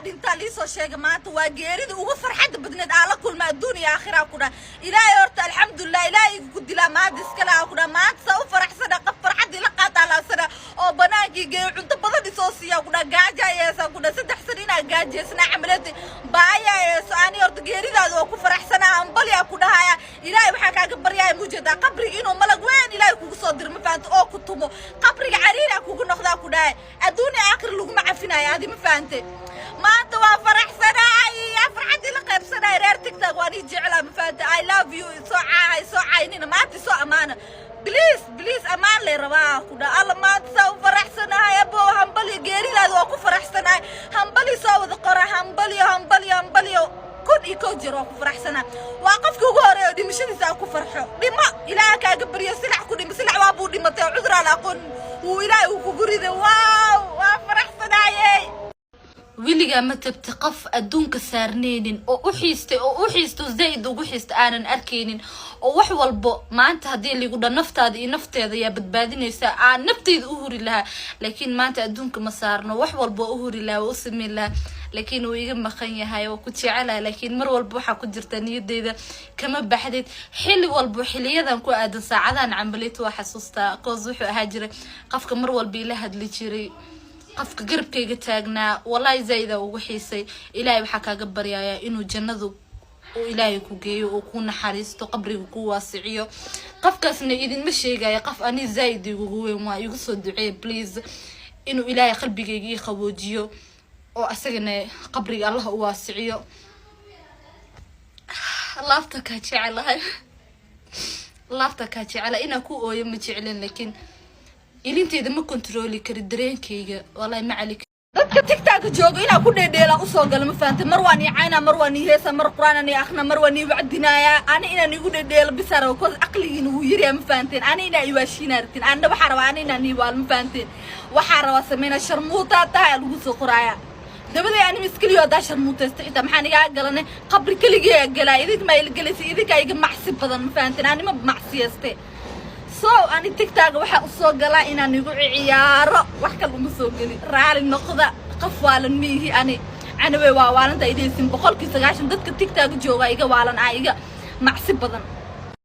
انت لي سو شيغ مانتا وا geerida ugu farxad badneed ala kulma adduuniya aakhira ku dhaa ilaahay horta alxamdulillah ilaahay ku dilaa maad iska laa ku dhaa maad soo faraxsana qaf farxad ila qaata la sana oo banaanki geey cunto badan soo siiya ku dhaa gaajayeesa ku dhaa saddex sanina gaajeesna camaladii baayayeesa ani horta geeridaada oo ku faraxsana ambal yaa ku dhaaya ilaahay waxa kaaga baryaay mujada qabriga inuu malag weyn ilaahay kugu soo dirmo faanta oo ku tumo qabriga cariira kugu noqdaa ku dhaa adduuniya aakhir lagu ma cafinaayo adi ma faante maanta waa faraxsanaay farxadii la qaybsanaay reer TikTok waan jeclaa ma faante I love you soo caynina maanta soo amaana please amaan le rabaa ku dhaa alla maanta soo faraxsanaay abo hambali geeridaada waa ku faraxsanaay hambali soo wada qora hambali kun iko jiro ku faraxsana waa qofkii ugu horeeyo dhimashadiisa ku farxo dhimo ilaaha kaaga bariyo silax ku dhimo silax waa buu dhimatay cudur ala aqoon uu ilaahay uu ku guriday waaw waa faraxsanaayay wiliga ma tabti qof adduunka saarneenin oo u xiisto zayd ugu xiisto aanan arkeenin oo wax walbo maanta hadii ligu dhan naftaada iyo nafteeda yaa badbaadinaysa aan nafteeda u huri lahaa laakiin maanta adduunka ma saarno wax walbo u huri lahaa oo sameyn lahaa laakiin uu iga maqan yahay oo ku jecelahay laakiin mar walba waxa ku jirta niyadeyda kama baxdeed xilli walba xiliyadan ku aadan saacadan cambaliyad waa xasuustaa qoos wuxuu ahaa jiray qofka mar walba ila hadli jiray qofka garabkayga taagnaa wallahi zayda ugu xiisay ilaahay waxa kaaga baryaaya inuu jannadu oo ilaahay ku geeyo oo ku naxariisto qabriga ku waasiciyo qofkaasna idin ma sheegaya qof ani zayd ugu weyn waa igu soo duceey please inuu ilaahay qalbigayga qaboojiyo oo asagana qabriga Allah u waasiciyo laafta ka jecel ina ku ooyo ma jeclen laakiin ilinteeda ma control kari dareenkayga wallahi ma cali dadka TikTok jooga ina ku dheedheela u soo gal ma faanta mar waan yacayna mar waan heesa mar quraanana akhna mar waan wacdinaya ani ina nigu dheedheela bisaro ko aqligiina uu yiri ma faanteen ani ina iwaashinartin aan waxa rabaa ani ina niwaal ma faanteen waxa rabaa sameeyna sharmuuta taa lagu soo qoraaya dabadii ani miskiliyo daashar muutaysta xitaa maxaan iga galanay qabri kaliya galay idin ma ilgalisay idinka iga macsi badan ma faanteen ani ma macsiyaste soo ani TikTok waxa u soo galaa inaan igu ciyaaro wax kale uma soo gali raali noqda qof waalan mihi ani way waa waalanta ideysin 190 dadka TikTok jooga iga waalan iga macsi badan